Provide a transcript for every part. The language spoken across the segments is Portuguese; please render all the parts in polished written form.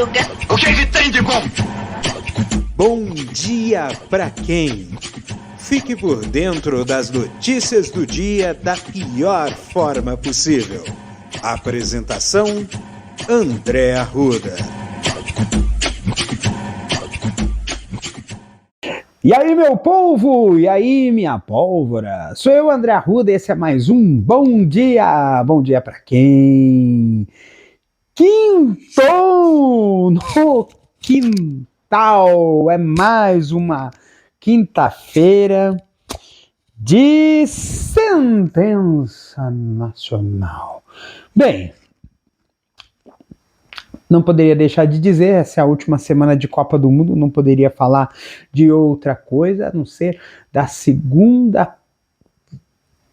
Helga. O que tem de bom? Bom dia pra quem? Fique por dentro das notícias do dia da pior forma possível. Apresentação: André Arruda. E aí, meu povo? E aí, minha pólvora? Sou eu, André Arruda, e esse é mais um Bom Dia. Bom dia pra quem? Quintou no quintal. É mais uma quinta-feira de sentença nacional. Bem, não poderia deixar de dizer, essa é a última semana de Copa do Mundo, não poderia falar de outra coisa a não ser da segunda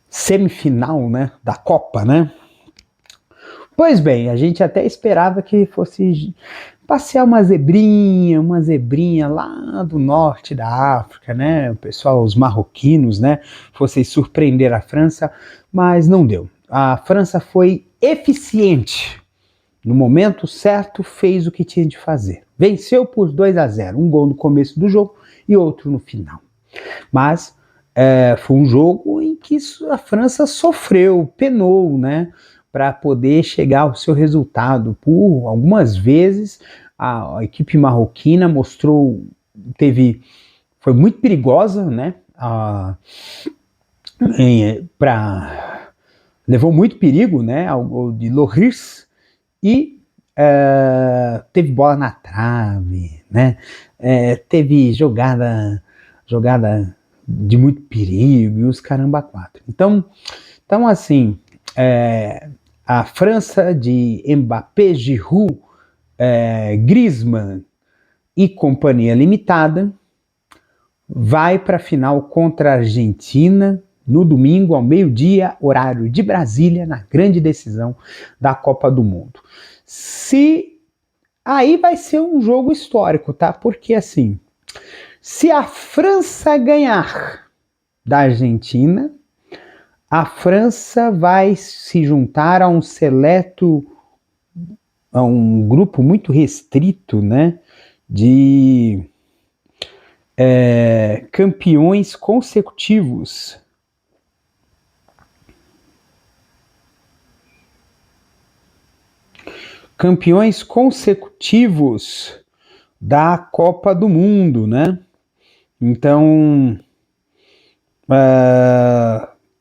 semifinal, né, da Copa, né? Pois bem, a gente até esperava que fosse passear uma zebrinha lá do norte da África, né? O pessoal, os marroquinos, né? Fossem surpreender a França, mas não deu. A França foi eficiente. No momento certo, fez o que tinha de fazer. Venceu por 2-0, um gol no começo do jogo e outro no final. Mas foi um jogo em que a França sofreu, penou, né, para poder chegar ao seu resultado. Por algumas vezes, a equipe marroquina foi muito perigosa, né, levou muito perigo, né, ao gol de Lloris, e teve bola na trave, né? Teve jogada de muito perigo e os caramba quatro. Então assim, a França de Mbappé, Giroud, Griezmann e companhia limitada vai para a final contra a Argentina no domingo ao meio-dia, horário de Brasília, na grande decisão da Copa do Mundo. Aí vai ser um jogo histórico, tá? Porque assim, se a França ganhar da Argentina, a França vai se juntar a um grupo muito restrito, né, de campeões consecutivos. Campeões consecutivos da Copa do Mundo, né? Então,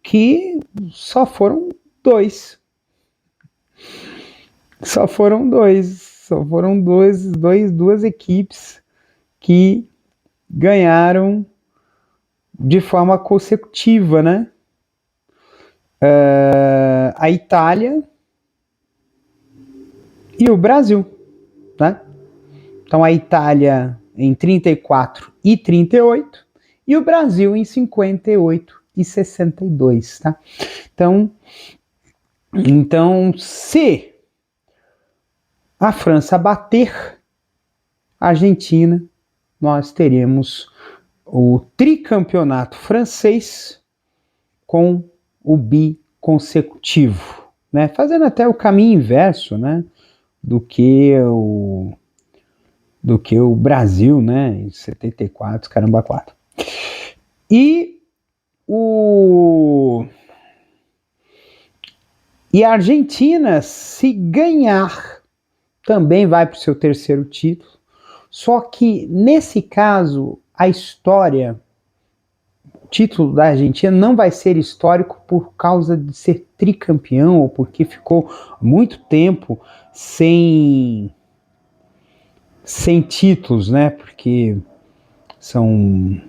que só foram dois. Só foram duas equipes que ganharam de forma consecutiva, né? A Itália e o Brasil, né? Então a Itália em 34 e 38 e o Brasil em 58 e 62, tá? Então se a França bater a Argentina, nós teremos o tricampeonato francês com o biconsecutivo, né? Fazendo até o caminho inverso, né, do que o Brasil, né, em 74, caramba, 4. E a Argentina, se ganhar, também vai para o seu terceiro título. Só que, nesse caso, o título da Argentina não vai ser histórico por causa de ser tricampeão ou porque ficou muito tempo sem títulos, né? Porque são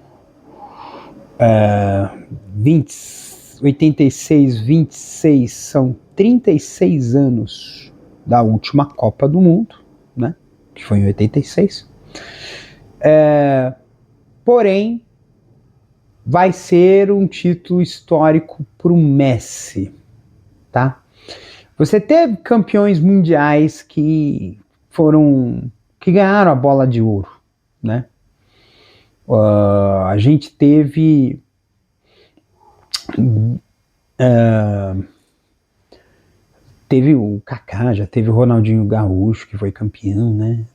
86, 26, são 36 anos da última Copa do Mundo, né? Que foi em 86. Porém, vai ser um título histórico para o Messi, tá? Você teve campeões mundiais que ganharam a bola de ouro, né? A gente teve teve o Kaká, já teve o Ronaldinho Gaúcho, que foi campeão, né?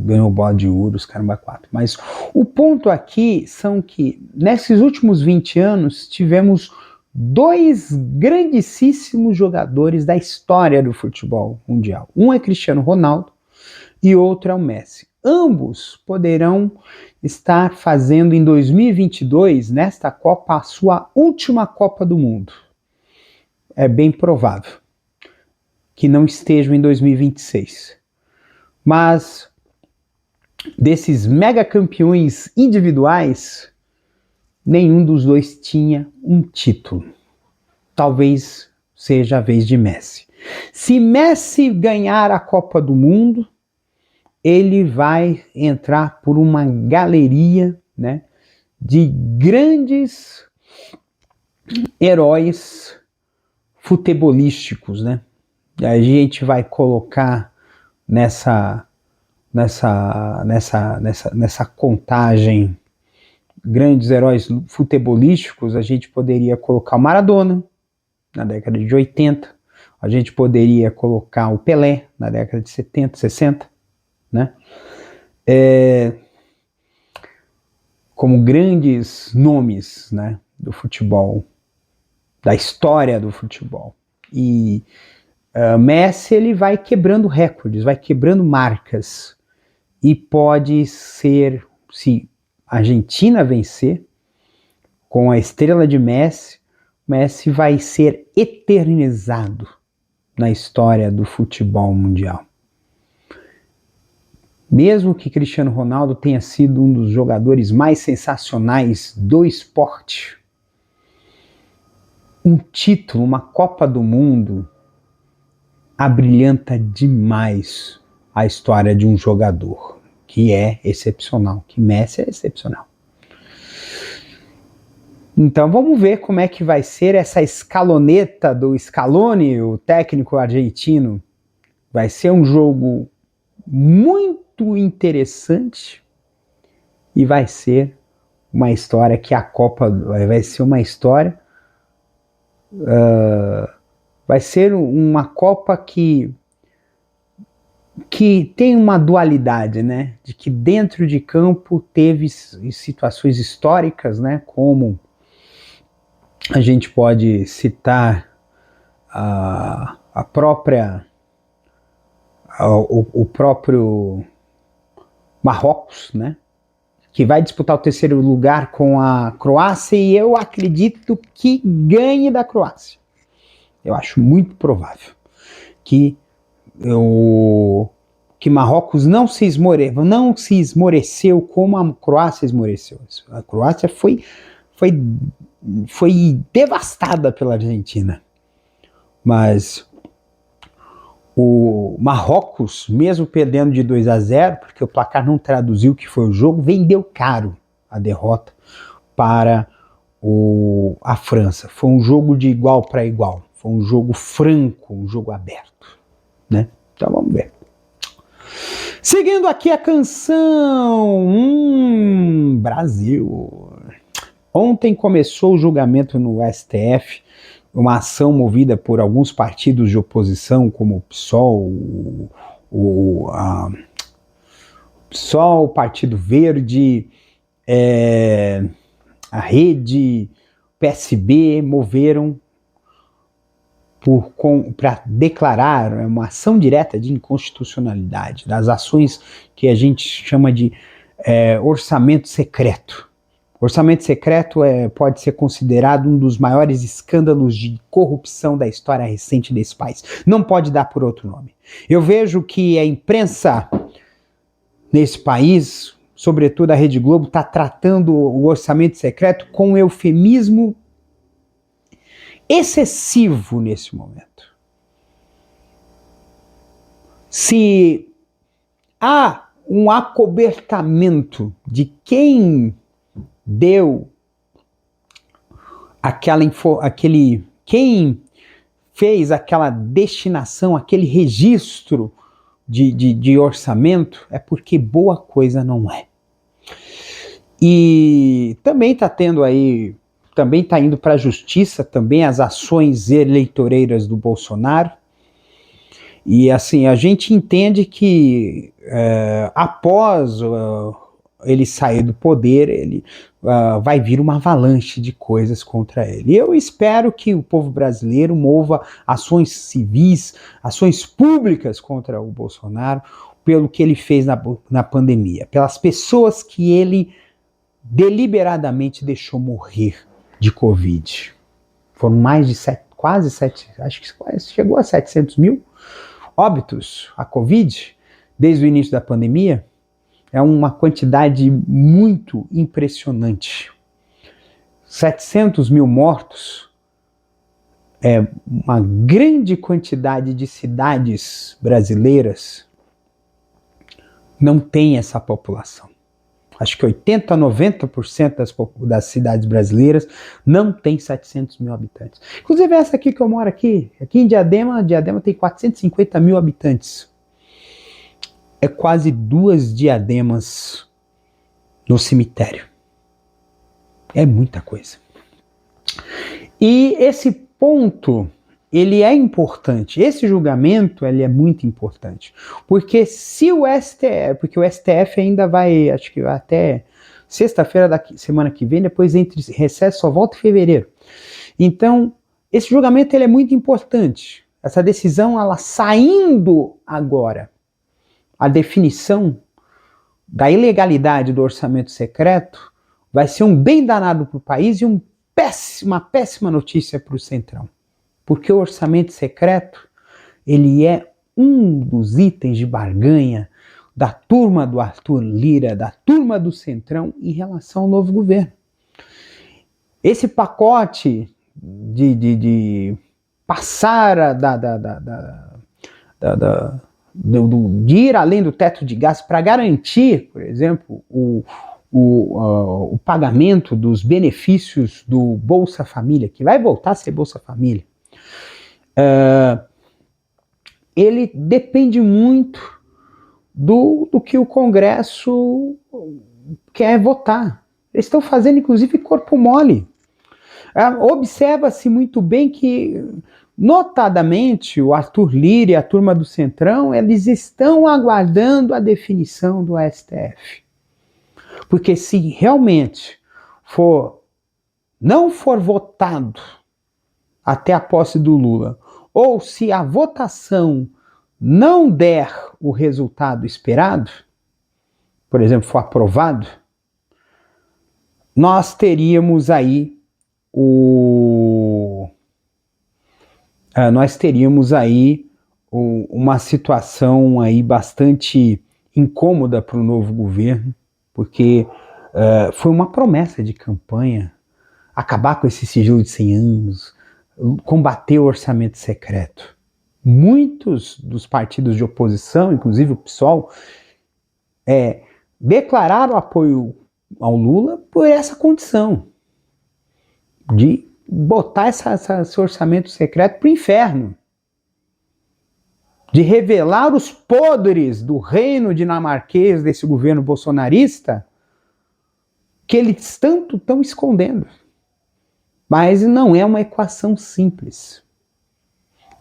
Ganhou bola de ouro, os caramba 4. Mas o ponto aqui são que, nesses últimos 20 anos, tivemos 2 grandíssimos jogadores da história do futebol mundial. Um é Cristiano Ronaldo e outro é o Messi. Ambos poderão estar fazendo em 2022, nesta Copa, a sua última Copa do Mundo. É bem provável que não estejam em 2026. Mas desses mega campeões individuais, nenhum dos dois tinha um título. Talvez seja a vez de Messi. Se Messi ganhar a Copa do Mundo, ele vai entrar por uma galeria, né, de grandes heróis futebolísticos, né? A gente vai colocar nessa contagem grandes heróis futebolísticos. A gente poderia colocar o Maradona na década de 80, a gente poderia colocar o Pelé na década de 70, 60, né? Como grandes nomes, né, do futebol, da história do futebol. E Messi, ele vai quebrando recordes, vai quebrando marcas, e pode ser, se a Argentina vencer, com a estrela de Messi, Messi vai ser eternizado na história do futebol mundial. Mesmo que Cristiano Ronaldo tenha sido um dos jogadores mais sensacionais do esporte, um título, uma Copa do Mundo, abrilhanta demais a história de um jogador que é excepcional, que Messi é excepcional. Então vamos ver como é que vai ser essa escaloneta do Scaloni, o técnico argentino. Vai ser um jogo muito interessante e vai ser uma história que a Copa vai ser uma história, vai ser uma Copa que tem uma dualidade, né? De que dentro de campo teve situações históricas, né? Como a gente pode citar o próprio Marrocos, né? Que vai disputar o terceiro lugar com a Croácia, e eu acredito que ganhe da Croácia. Eu acho muito provável que Marrocos não se esmoreceu como a Croácia esmoreceu. A Croácia foi devastada pela Argentina. Mas o Marrocos, mesmo perdendo de 2-0, porque o placar não traduziu o que foi o jogo, vendeu caro a derrota para a França. Foi um jogo de igual para igual. Foi um jogo franco, um jogo aberto, né? Então vamos ver. Seguindo aqui a canção Brasil. Ontem começou o julgamento no STF, uma ação movida por alguns partidos de oposição, como o PSOL, o Partido Verde, a Rede, PSB, moveram para declarar uma ação direta de inconstitucionalidade das ações que a gente chama de orçamento secreto. Orçamento secreto pode ser considerado um dos maiores escândalos de corrupção da história recente desse país. Não pode dar por outro nome. Eu vejo que a imprensa nesse país, sobretudo a Rede Globo, está tratando o orçamento secreto com um eufemismo excessivo nesse momento. Se há um acobertamento de quem deu quem fez aquela destinação, aquele registro de orçamento, é porque boa coisa não é. E também está tendo aí, também está indo para a justiça também as ações eleitoreiras do Bolsonaro. E assim, a gente entende que após ele sair do poder, ele vai vir uma avalanche de coisas contra ele. E eu espero que o povo brasileiro mova ações civis, ações públicas contra o Bolsonaro, pelo que ele fez na pandemia, pelas pessoas que ele deliberadamente deixou morrer de Covid. Foram mais de quase 7, acho que chegou a 700 mil óbitos a Covid desde o início da pandemia. É uma quantidade muito impressionante. 700 mil mortos é uma grande quantidade de cidades brasileiras não tem essa população. Acho que 80% a 90% das cidades brasileiras não tem 700 mil habitantes. Inclusive essa aqui que eu moro aqui em Diadema tem 450 mil habitantes. É quase 2 Diademas no cemitério. É muita coisa. E esse ponto, ele é importante. Esse julgamento, ele é muito importante. Porque se o STF ainda vai, acho que até sexta-feira da semana que vem, depois entre recesso só volta em fevereiro. Então, esse julgamento, ele é muito importante. Essa decisão, ela saindo agora, a definição da ilegalidade do orçamento secreto vai ser um bem danado para o país e uma péssima notícia para o Centrão. Porque o orçamento secreto, ele é um dos itens de barganha da turma do Arthur Lira, da turma do Centrão em relação ao novo governo. Esse pacote de passar de ir além do teto de gastos para garantir, por exemplo, o pagamento dos benefícios do Bolsa Família, que vai voltar a ser Bolsa Família, ele depende muito do que o Congresso quer votar. Eles estão fazendo, inclusive, corpo mole. Observa-se muito bem que, notadamente, o Arthur Lira e a turma do Centrão, eles estão aguardando a definição do STF. Porque se realmente não for votado até a posse do Lula, ou se a votação não der o resultado esperado, por exemplo, for aprovado, nós teríamos aí uma situação aí bastante incômoda para o novo governo, porque foi uma promessa de campanha acabar com esse sigilo de 100 anos, combater o orçamento secreto. Muitos dos partidos de oposição, inclusive o PSOL, declararam apoio ao Lula por essa condição de botar esse orçamento secreto para o inferno, de revelar os podres do reino dinamarquês desse governo bolsonarista que eles tanto estão escondendo. Mas não é uma equação simples.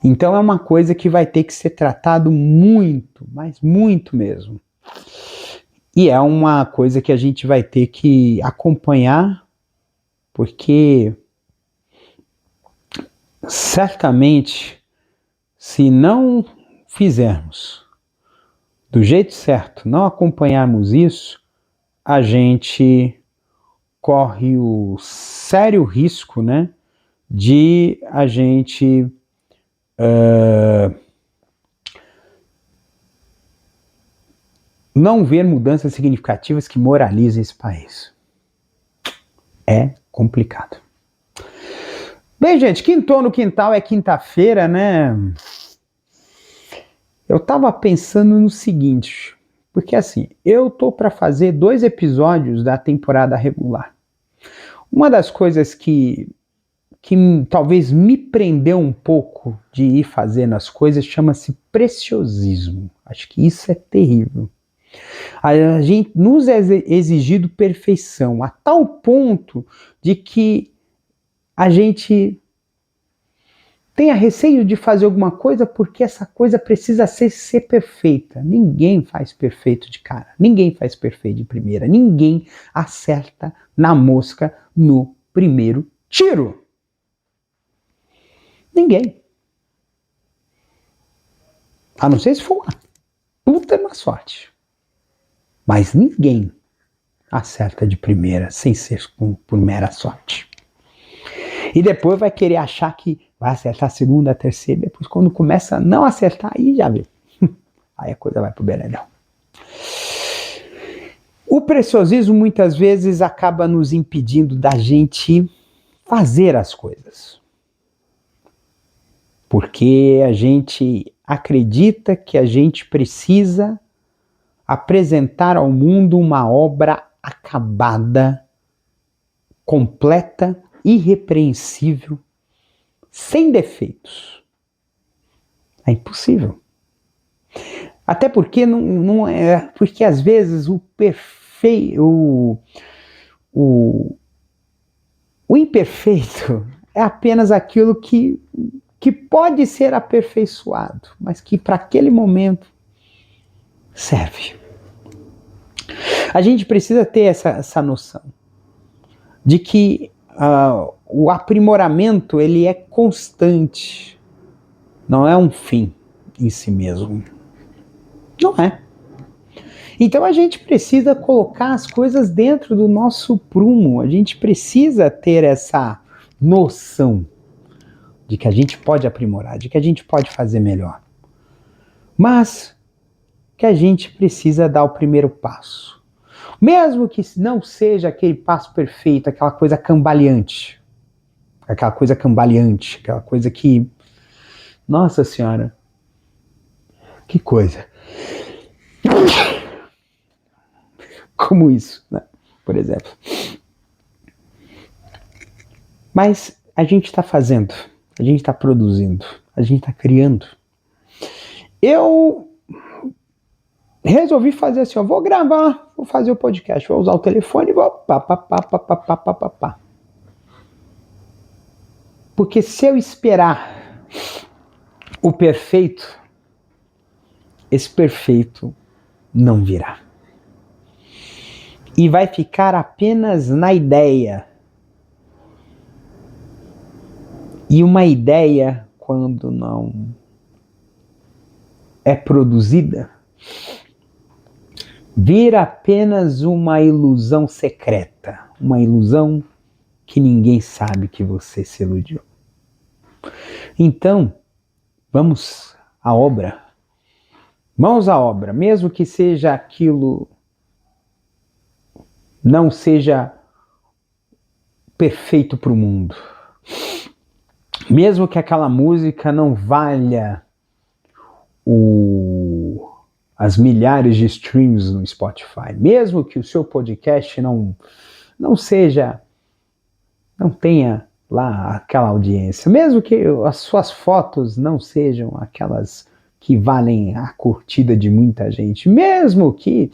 Então é uma coisa que vai ter que ser tratado muito, mas muito mesmo. E é uma coisa que a gente vai ter que acompanhar, porque certamente, se não fizermos do jeito certo, não acompanharmos isso, a gente corre o sério risco, né, de a gente não ver mudanças significativas que moralizem esse país. É complicado. Bem, gente, quintou no quintal é quinta-feira, né? Eu tava pensando no seguinte, porque assim, eu tô para fazer 2 episódios da temporada regular. Uma das coisas que talvez me prendeu um pouco de ir fazendo as coisas chama-se preciosismo. Acho que isso é terrível. A gente nos é exigido perfeição, a tal ponto de que a gente tenha receio de fazer alguma coisa porque essa coisa precisa ser perfeita. Ninguém faz perfeito de cara. Ninguém faz perfeito de primeira. Ninguém acerta na mosca no primeiro tiro. Ninguém. A não ser se for uma puta na sorte. Mas ninguém acerta de primeira sem ser por mera sorte. E depois vai querer achar que vai acertar a segunda, a terceira, depois quando começa a não acertar, aí já vê. Aí a coisa vai pro beleléu. O preciosismo muitas vezes acaba nos impedindo da gente fazer as coisas. Porque a gente acredita que a gente precisa apresentar ao mundo uma obra acabada, completa, irrepreensível, sem defeitos. É impossível. Até porque não é, porque às vezes o perfeito, o imperfeito é apenas aquilo que pode ser aperfeiçoado, mas que para aquele momento serve. A gente precisa ter essa noção de que o aprimoramento ele é constante, não é um fim em si mesmo. Não é. Então a gente precisa colocar as coisas dentro do nosso prumo, a gente precisa ter essa noção de que a gente pode aprimorar, de que a gente pode fazer melhor. Mas que a gente precisa dar o primeiro passo. Mesmo que não seja aquele passo perfeito, aquela coisa cambaleante, aquela coisa que, nossa senhora, que coisa. Como isso, né? Por exemplo. Mas a gente está fazendo, a gente está produzindo, a gente está criando. Eu resolvi fazer assim, vou gravar, vou fazer o podcast, vou usar o telefone e vou pá. Porque se eu esperar o perfeito, esse perfeito não virá. E vai ficar apenas na ideia. E uma ideia, quando não é produzida, vira apenas uma ilusão secreta, uma ilusão que ninguém sabe que você se iludiu. Então, vamos à obra. Mãos à obra, mesmo que seja aquilo não seja perfeito para o mundo. Mesmo que aquela música não valha as milhares de streams no Spotify, mesmo que o seu podcast não tenha lá aquela audiência, mesmo que as suas fotos não sejam aquelas que valem a curtida de muita gente, mesmo que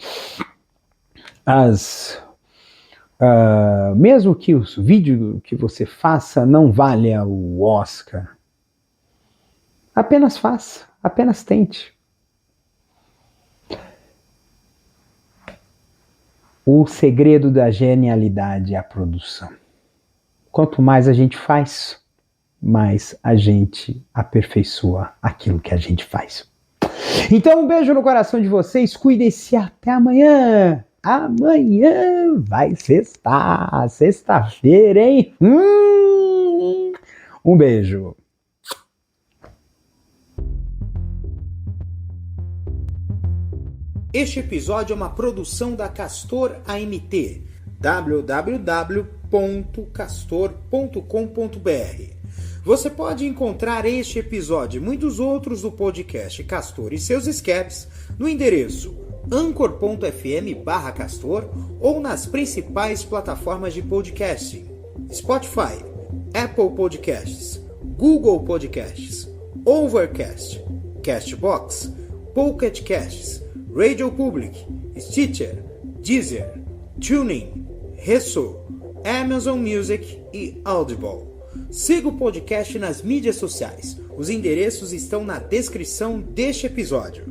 mesmo que o vídeo que você faça não valha o Oscar, apenas faça, apenas tente. O segredo da genialidade é a produção. Quanto mais a gente faz, mais a gente aperfeiçoa aquilo que a gente faz. Então, um beijo no coração de vocês, cuidem-se, até amanhã! Amanhã vai sextar, sexta-feira, hein? Um beijo. Este episódio é uma produção da Castor AMT, www.castor.com.br. Você pode encontrar este episódio e muitos outros do podcast Castor e seus escapes no endereço anchor.fm/castor ou nas principais plataformas de podcasting: Spotify, Apple Podcasts, Google Podcasts, Overcast, Castbox, Pocket Casts, Radio Public, Stitcher, Deezer, TuneIn, Resso, Amazon Music e Audible. Siga o podcast nas mídias sociais. Os endereços estão na descrição deste episódio.